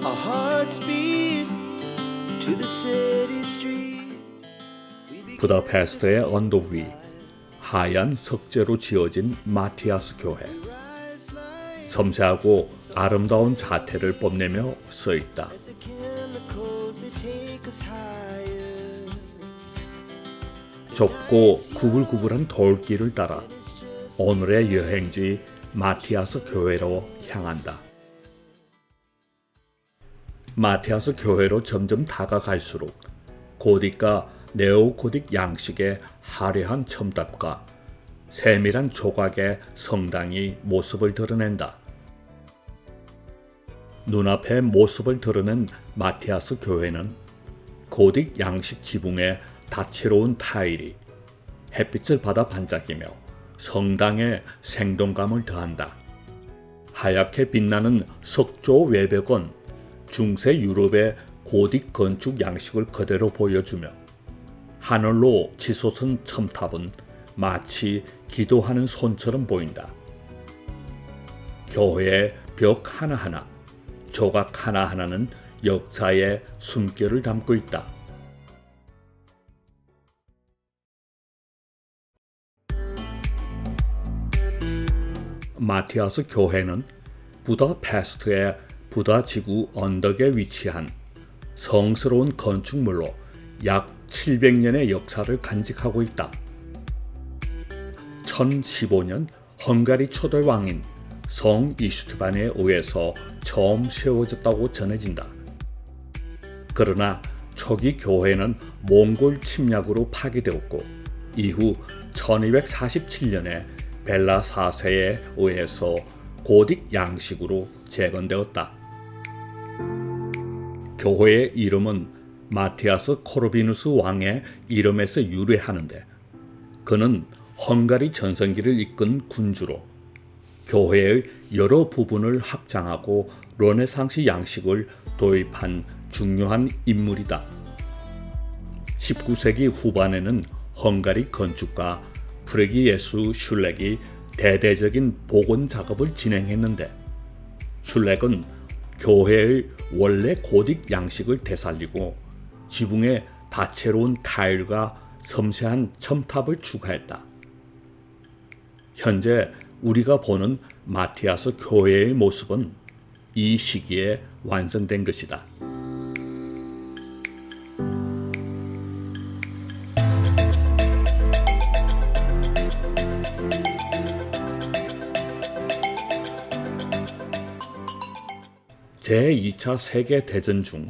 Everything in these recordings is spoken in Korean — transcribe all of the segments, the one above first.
Our hearts beat to the city streets. 부다페스트의 언덕 위 하얀 석재로 지어진 마티아스 교회. 섬세하고 아름다운 자태를 뽐내며 써 있다. The chemicals they take us higher. 좁고 구불구불한 돌길을 따라 오늘의 여행지 마티아스 교회로 향한다. 마티아스 교회로 점점 다가갈수록 고딕과 네오고딕 양식의 화려한 첨탑과 세밀한 조각의 성당이 모습을 드러낸다. 눈앞에 모습을 드러낸 마티아스 교회는 고딕 양식 지붕에 다채로운 타일이 햇빛을 받아 반짝이며 성당에 생동감을 더한다. 하얗게 빛나는 석조 외벽은 중세 유럽의 고딕 건축 양식을 그대로 보여주며 하늘로 치솟은 첨탑은 마치 기도하는 손처럼 보인다. 교회의 벽 하나하나, 조각 하나하나는 역사의 숨결을 담고 있다. 마티아스 교회는 부다페스트의 부다 지구 언덕에 위치한 성스러운 건축물로 약 700년의 역사를 간직하고 있다. 1015년 헝가리 초대 왕인 성 이슈트반에 의해서 처음 세워졌다고 전해진다. 그러나 초기 교회는 몽골 침략으로 파괴되었고 이후 1247년에 벨라 4세에 의해서 고딕 양식으로 재건되었다. 교회의 이름은 마티아스 코르비누스 왕의 이름에서 유래하는데 그는 헝가리 전성기를 이끈 군주로 교회의 여러 부분을 확장하고 르네상스 양식을 도입한 중요한 인물이다. 19세기 후반에는 헝가리 건축가 프레기예수 슐렉이 대대적인 복원 작업을 진행했는데 슐렉은 교회의 원래 고딕 양식을 되살리고 지붕에 다채로운 타일과 섬세한 첨탑을 추가했다. 현재 우리가 보는 마티아스 교회의 모습은 이 시기에 완성된 것이다. 제2차 세계대전 중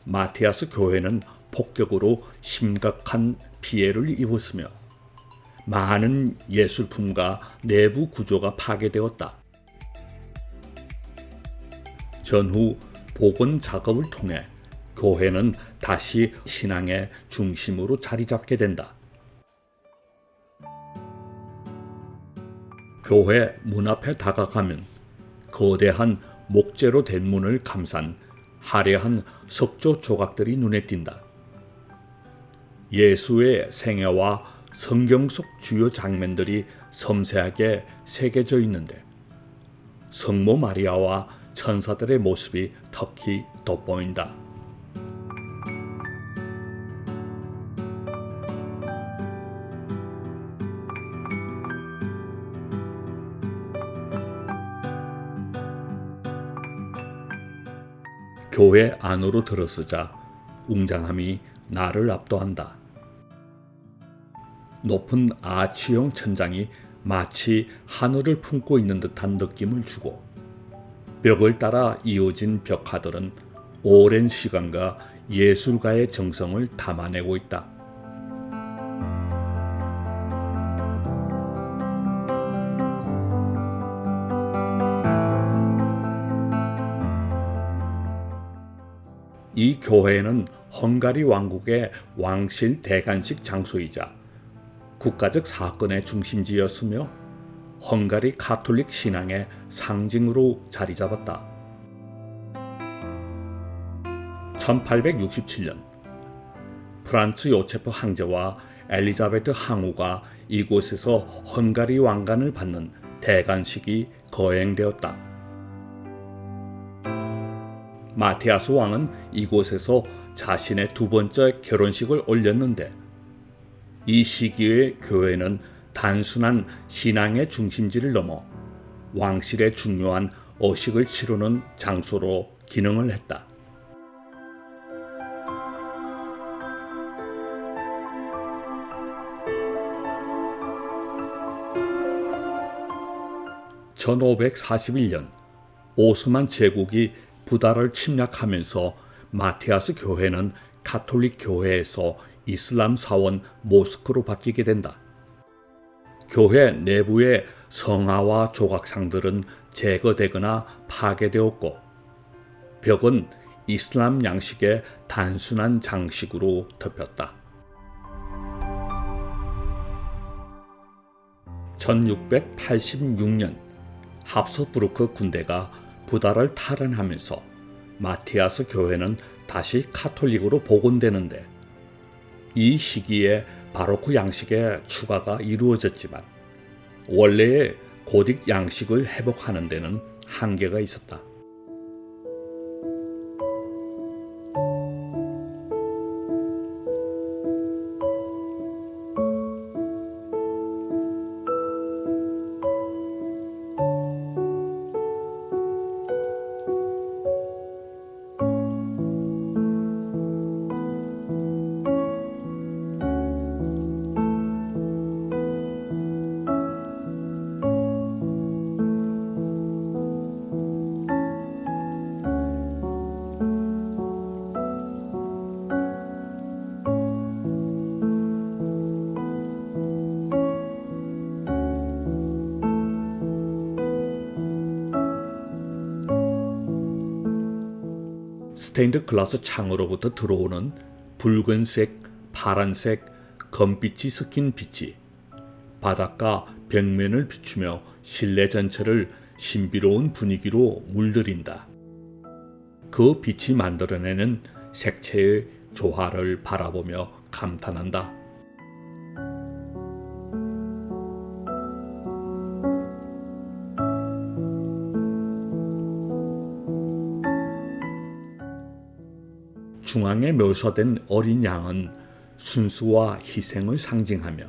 마티아스 교회는 폭격으로 심각한 피해를 입었으며 많은 예술품과 내부 구조가 파괴되었다. 전후 복원 작업을 통해 교회는 다시 신앙의 중심으로 자리 잡게 된다. 교회 문 앞에 다가가면 거대한 목재로 된 문을 감싼 화려한 석조 조각들이 눈에 띈다. 예수의 생애와 성경 속 주요 장면들이 섬세하게 새겨져 있는데 성모 마리아와 천사들의 모습이 특히 돋보인다. 교회 안으로 들어서자 웅장함이 나를 압도한다. 높은 아치형 천장이 마치 하늘을 품고 있는 듯한 느낌을 주고 벽을 따라 이어진 벽화들은 오랜 시간과 예술가의 정성을 담아내고 있다. 이 교회는 헝가리 왕국의 왕실 대관식 장소이자 국가적 사건의 중심지였으며 헝가리 가톨릭 신앙의 상징으로 자리 잡았다. 1867년 프란츠 요체프 황제와 엘리자베트 항우가 이곳에서 헝가리 왕관을 받는 대관식이 거행되었다. 마티아스 왕은 이곳에서 자신의 두 번째 결혼식을 올렸는데, 이 시기의 교회는 단순한 신앙의 중심지를 넘어 왕실의 중요한 어식을 치르는 장소로 기능을 했다. (1541년) 오스만 제국이 부다를 침략하면서 마티아스 교회는 가톨릭 교회에서 이슬람 사원 모스크로 바뀌게 된다. 교회 내부의 성화와 조각상들은 제거되거나 파괴되었고, 벽은 이슬람 양식의 단순한 장식으로 덮였다. 1686년 합스부르크 군대가 부다를 탈환하면서 마티아스 교회는 다시 카톨릭으로 복원되는데, 이 시기에 바로크 양식의 추가가 이루어졌지만 원래의 고딕 양식을 회복하는 데는 한계가 있었다. 스테인드 글라스 창으로부터 들어오는 붉은색, 파란색, 검빛이 섞인 빛이 바닥과 벽면을 비추며 실내 전체를 신비로운 분위기로 물들인다. 그 빛이 만들어내는 색채의 조화를 바라보며 감탄한다. 중앙에 묘사된 어린 양은 순수와 희생을 상징하며,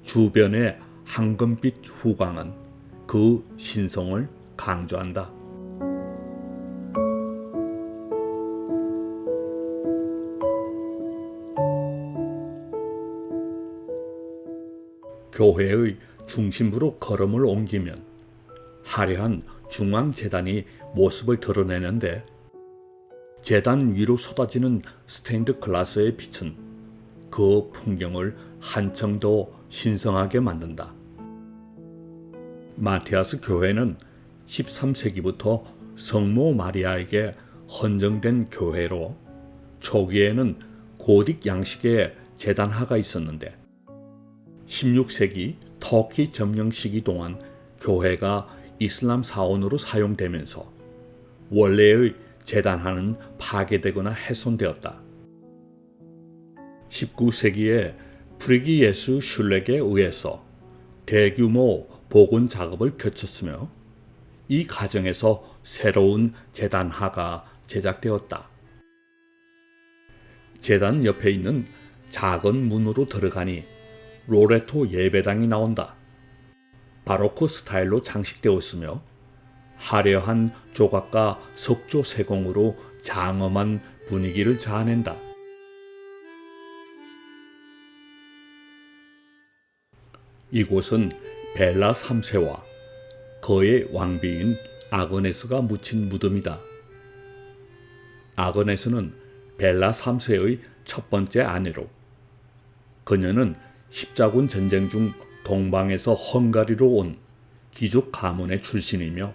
주변의 황금빛 후광은 그 신성을 강조한다. 교회의 중심부로 걸음을 옮기면 화려한 중앙재단이 모습을 드러내는데, 재단 위로 쏟아지는 스테인드 글라스의 빛은 그 풍경을 한층 더 신성하게 만든다. 마티아스 교회는 13세기부터 성모 마리아에게 헌정된 교회로, 초기에는 고딕 양식의 재단화가 있었는데 16세기 터키 점령 시기 동안 교회가 이슬람 사원으로 사용되면서 원래의 재단화는 파괴되거나 훼손되었다. 19세기에 프리기 예수 슐렉에 의해서 대규모 복원 작업을 거쳤으며, 이 과정에서 새로운 재단화가 제작되었다. 재단 옆에 있는 작은 문으로 들어가니 로레토 예배당이 나온다. 바로크 스타일로 장식되었으며 화려한 조각과 석조 세공으로 장엄한 분위기를 자아낸다. 이곳은 벨라 3세와 그의 왕비인 아그네스가 묻힌 무덤이다. 아그네스는 벨라 3세의 첫 번째 아내로, 그녀는 십자군 전쟁 중 동방에서 헝가리로 온 귀족 가문의 출신이며,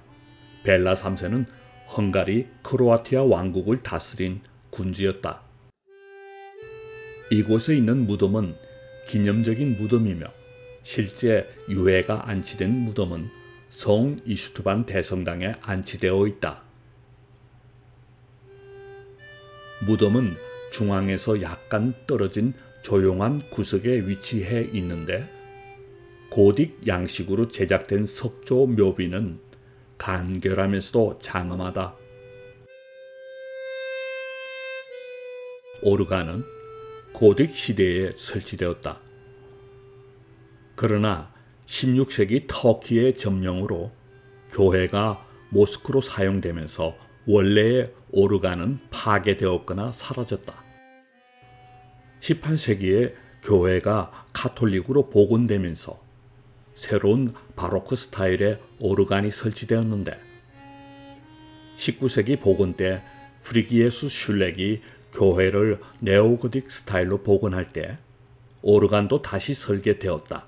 벨라 3세는 헝가리 크로아티아 왕국을 다스린 군주였다. 이곳에 있는 무덤은 기념적인 무덤이며, 실제 유해가 안치된 무덤은 성 이슈트반 대성당에 안치되어 있다. 무덤은 중앙에서 약간 떨어진 조용한 구석에 위치해 있는데, 고딕 양식으로 제작된 석조 묘비는 간결하면서도 장엄하다. 오르간은 고딕 시대에 설치되었다. 그러나 16세기 터키의 점령으로 교회가 모스크로 사용되면서 원래의 오르간은 파괴되었거나 사라졌다. 18세기에 교회가 카톨릭으로 복원되면서 새로운 바로크 스타일의 오르간이 설치되었는데 19세기 복원 때 프리기에수 슐렉이 교회를 네오고딕 스타일로 복원할 때 오르간도 다시 설계되었다.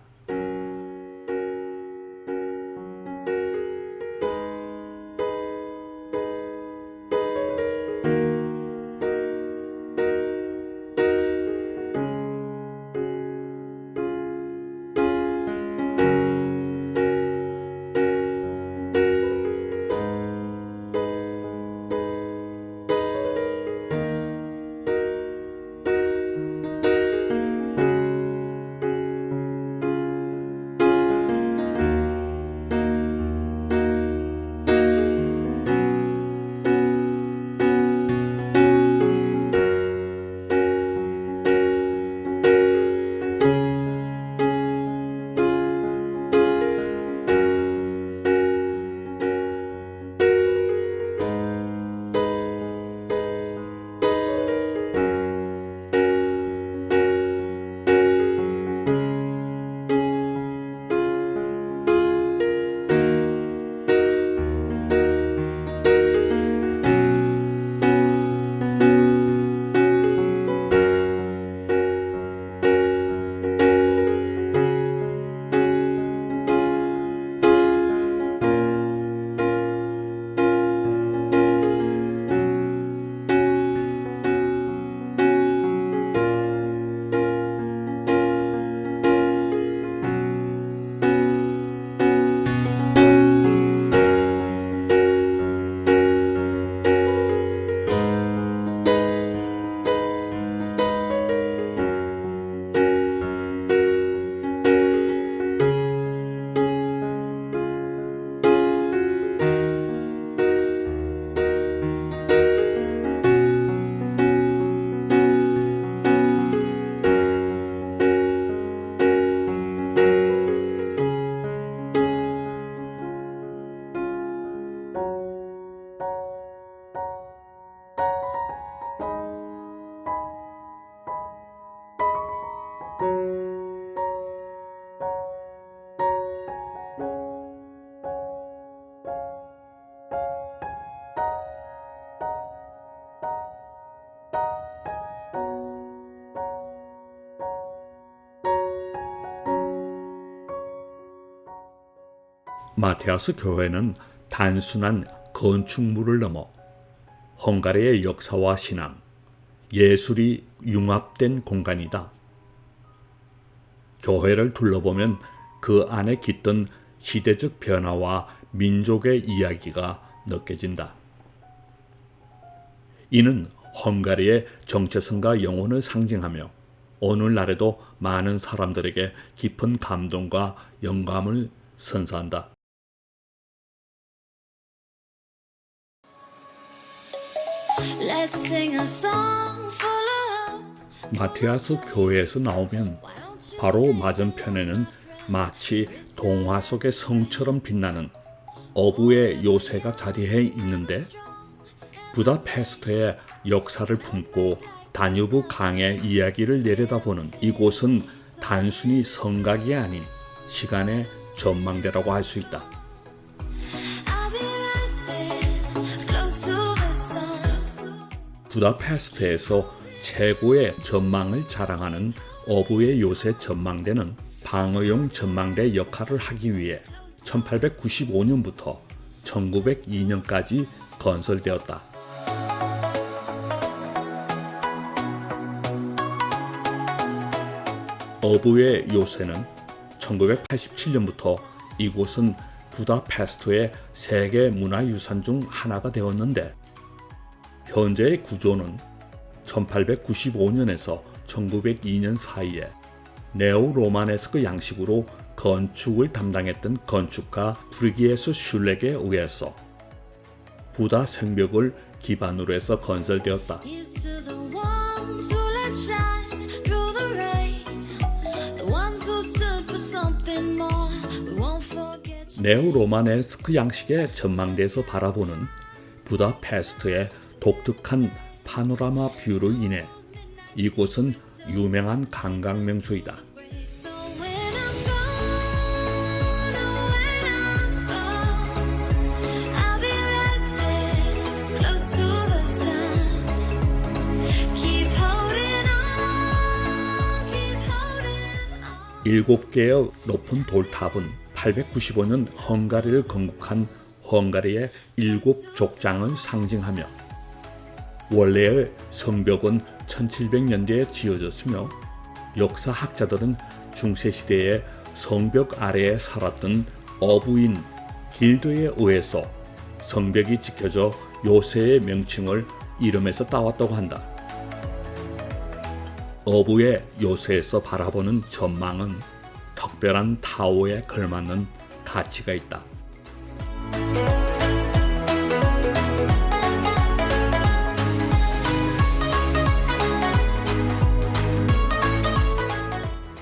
마티아스 교회는 단순한 건축물을 넘어 헝가리의 역사와 신앙, 예술이 융합된 공간이다. 교회를 둘러보면 그 안에 깃든 시대적 변화와 민족의 이야기가 느껴진다. 이는 헝가리의 정체성과 영혼을 상징하며 오늘날에도 많은 사람들에게 깊은 감동과 영감을 선사한다. Let's sing a song full of hope. 마티아스 교회에서 나오면 바로 맞은편에는 마치 동화 속의 성처럼 빛나는 어부의 요새가 자리해 있는데 부다페스트의 역사를 품고 다뉴브 강의 이야기를 내려다보는 이곳은 단순히 성곽이 아닌 시간의 전망대라고 할 수 있다. I'll be right there, close to the sun. 부다페스트에서 최고의 전망을 자랑하는 어부의 요새 전망대는 방어용 전망대 역할을 하기 위해 1895년부터 1902년까지 건설되었다. 어부의 요새는 1987년부터 이곳은 부다페스트의 세계 문화유산 중 하나가 되었는데 현재의 구조는 1895년에서 1902년 사이에 네오로마네스크 양식으로 건축을 담당했던 건축가 프리기에수 슐렉에 의해서 부다 성벽을 기반으로 해서 건설되었다. Here's to the ones 네오로마네스크 양식의 전망대에서 바라보는 부다페스트의 독특한 파노라마 뷰로 인해 이곳은 유명한 관광 명소이다. So when I'm gone, oh, when I'm gone, I'll be right there, close to the sun. Keep holding on, keep holding on. 7개의 높은 돌탑은 895년 헝가리를 건국한 헝가리의 7족장을 상징하며 원래의 성벽은 1700년대에 지어졌으며 역사학자들은 중세시대에 성벽 아래에 살았던 어부인 길드에 의해서 성벽이 지켜져 요새의 명칭을 이름에서 따왔다고 한다. 어부의 요새에서 바라보는 전망은 특별한 타오에 걸맞는 가치가 있다.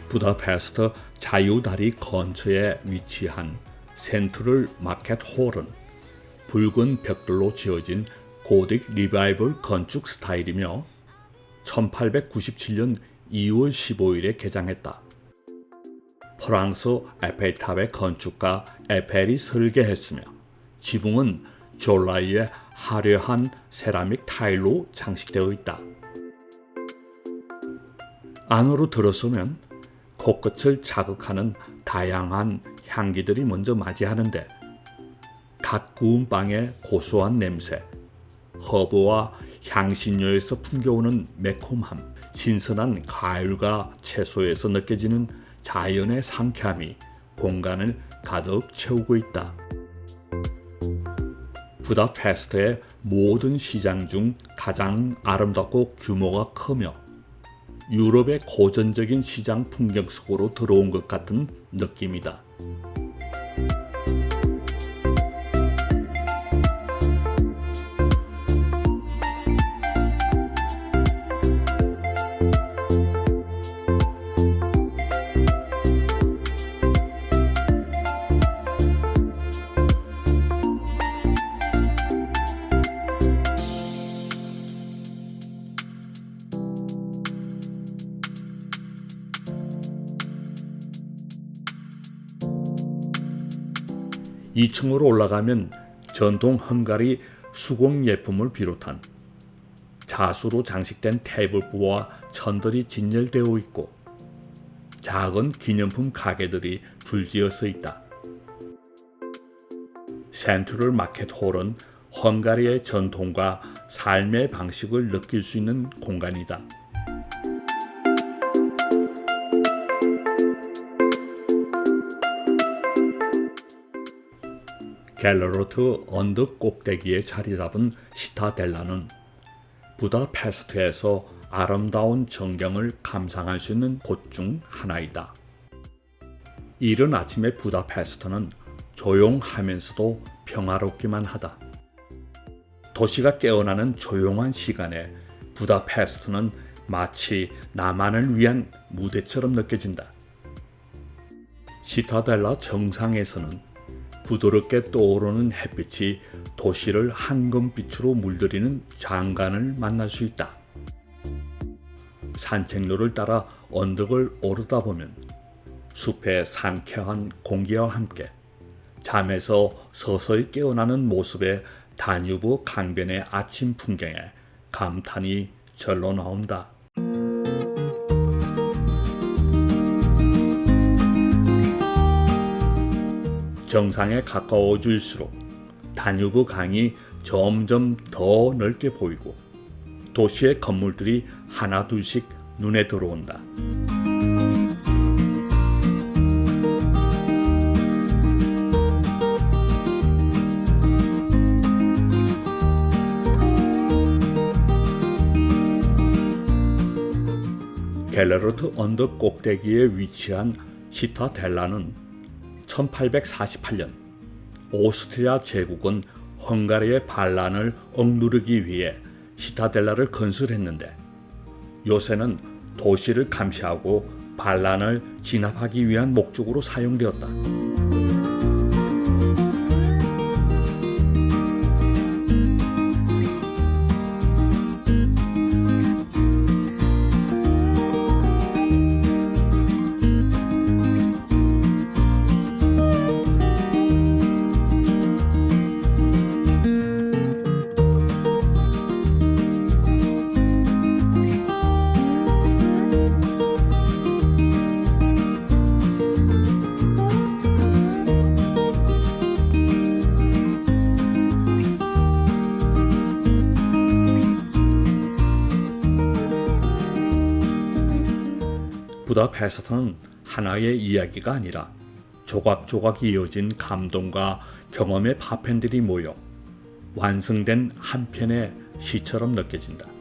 부다페스트 자유다리 근처에 위치한 센트럴 마켓 홀은 붉은 벽돌로 지어진 고딕 리바이벌 건축 스타일이며 1897년 2월 15일에 개장했다. 프랑스 에펠탑의 건축가 에펠이 설계했으며 지붕은 졸라이의 화려한 세라믹 타일로 장식되어 있다. 안으로 들어서면 코끝을 자극하는 다양한 향기들이 먼저 맞이하는데 갓 구운 빵의 고소한 냄새, 허브와 향신료에서 풍겨오는 매콤함, 신선한 과일과 채소에서 느껴지는 자연의 상쾌함이 공간을 가득 채우고 있다. 부다페스트의 모든 시장 중 가장 아름답고 규모가 크며 유럽의 고전적인 시장 풍경 속으로 들어온 것 같은 느낌이다. 이 층으로 올라가면 전통 헝가리 수공 예품을 비롯한 자수로 장식된 테이블보와 천들이 진열되어 있고 작은 기념품 가게들이 줄지어서 있다. 센트럴 마켓 홀은 헝가리의 전통과 삶의 방식을 느낄 수 있는 공간이다. 갤러로트 언덕 꼭대기에 자리 잡은 시타델라는 부다페스트에서 아름다운 전경을 감상할 수 있는 곳 중 하나이다. 이른 아침의 부다페스트는 조용하면서도 평화롭기만 하다. 도시가 깨어나는 조용한 시간에 부다페스트는 마치 나만을 위한 무대처럼 느껴진다. 시타델라 정상에서는 부드럽게 떠오르는 햇빛이 도시를 황금빛으로 물들이는 장관을 만날 수 있다. 산책로를 따라 언덕을 오르다 보면 숲의 상쾌한 공기와 함께 잠에서 서서히 깨어나는 모습의 다뉴브 강변의 아침 풍경에 감탄이 절로 나온다. 정상에 가까워질수록 다뉴브 강이 점점 더 넓게 보이고 도시의 건물들이 하나둘씩 눈에 들어온다. 갤러로트 언덕 꼭대기에 위치한 시타델라는 1848년 오스트리아 제국은 헝가리의 반란을 억누르기 위해 시타델라를 건설했는데 요새는 도시를 감시하고 반란을 진압하기 위한 목적으로 사용되었다. 부다페스트는 하나의 이야기가 아니라 조각조각 이어진 감동과 경험의 파편들이 모여 완성된 한 편의 시처럼 느껴진다.